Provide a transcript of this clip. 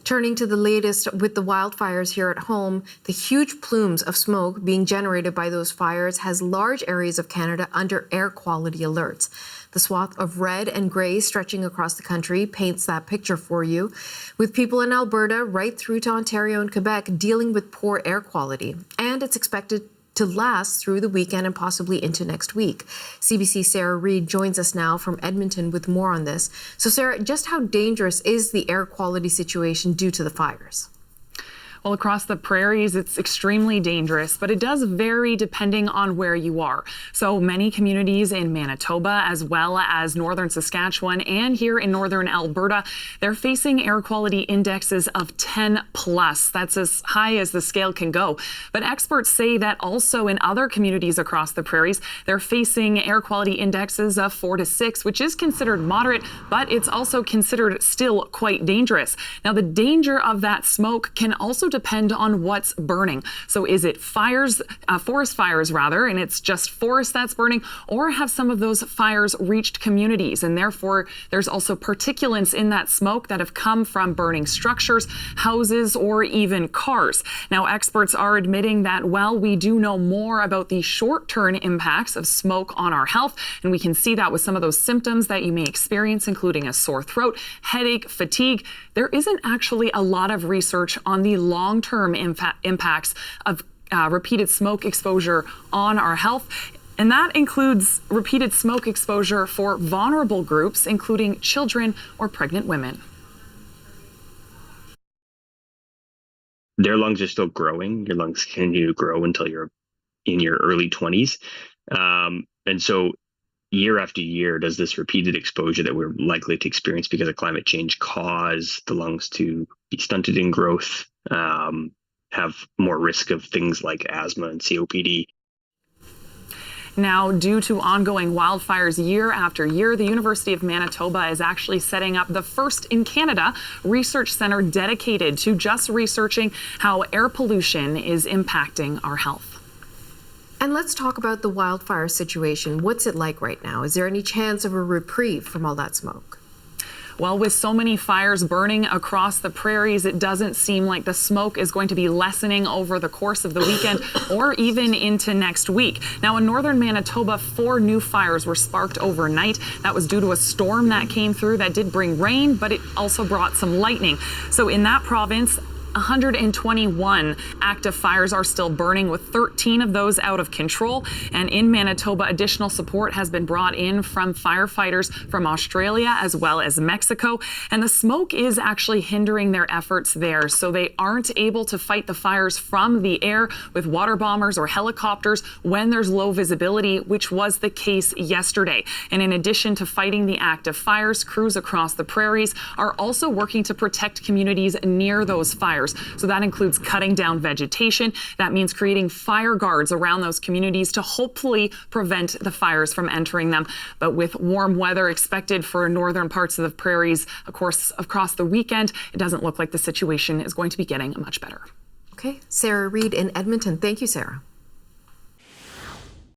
Turning to the latest with the wildfires here at home, the huge plumes of smoke being generated by those fires has large areas of Canada under air quality alerts. The swath of red and gray stretching across the country paints that picture for you, with people in Alberta right through to Ontario and Quebec dealing with poor air quality. And it's expected to last through the weekend and possibly into next week. CBC's Sarah Reid joins us now from Edmonton with more on this. So Sarah, just how dangerous is the air quality situation due to the fires? Well, across the prairies, it's extremely dangerous, but it does vary depending on where you are. So many communities in Manitoba, as well as northern Saskatchewan and here in northern Alberta, they're facing air quality indexes of 10 plus. That's as high as the scale can go. But experts say that also in other communities across the prairies, they're facing air quality indexes of 4 to 6, which is considered moderate, but it's also considered still quite dangerous. Now, the danger of that smoke can also depend on what's burning. So is it fires, forest fires rather, and it's just forest that's burning, or have some of those fires reached communities? And therefore, there's also particulates in that smoke that have come from burning structures, houses, or even cars. Now, experts are admitting that while we do know more about the short-term impacts of smoke on our health, and we can see that with some of those symptoms that you may experience, including a sore throat, headache, fatigue, there isn't actually a lot of research on the long-term impacts of repeated smoke exposure on our health. And that includes repeated smoke exposure for vulnerable groups, including children or pregnant women. Their lungs are still growing. Your lungs continue to grow until you're in your early 20s. And so year after year, does this repeated exposure that we're likely to experience because of climate change cause the lungs to be stunted in growth, have more risk of things like asthma and COPD? Now, due to ongoing wildfires year after year, the University of Manitoba is actually setting up the first in Canada research center dedicated to just researching how air pollution is impacting our health. And let's talk about the wildfire situation. What's it like right now? Is there any chance of a reprieve from all that smoke? Well, with so many fires burning across the prairies, it doesn't seem like the smoke is going to be lessening over the course of the weekend or even into next week. Now, in northern Manitoba, 4 new fires were sparked overnight. That was due to a storm that came through that did bring rain, but it also brought some lightning. So in that province, 121 active fires are still burning, with 13 of those out of control. And in Manitoba, additional support has been brought in from firefighters from Australia as well as Mexico. And the smoke is actually hindering their efforts there. So they aren't able to fight the fires from the air with water bombers or helicopters when there's low visibility, which was the case yesterday. And in addition to fighting the active fires, crews across the prairies are also working to protect communities near those fires. So that includes cutting down vegetation. That means creating fire guards around those communities to hopefully prevent the fires from entering them. But with warm weather expected for northern parts of the prairies, of course, across the weekend, it doesn't look like the situation is going to be getting much better. Okay, Sarah Reid in Edmonton. Thank you, Sarah.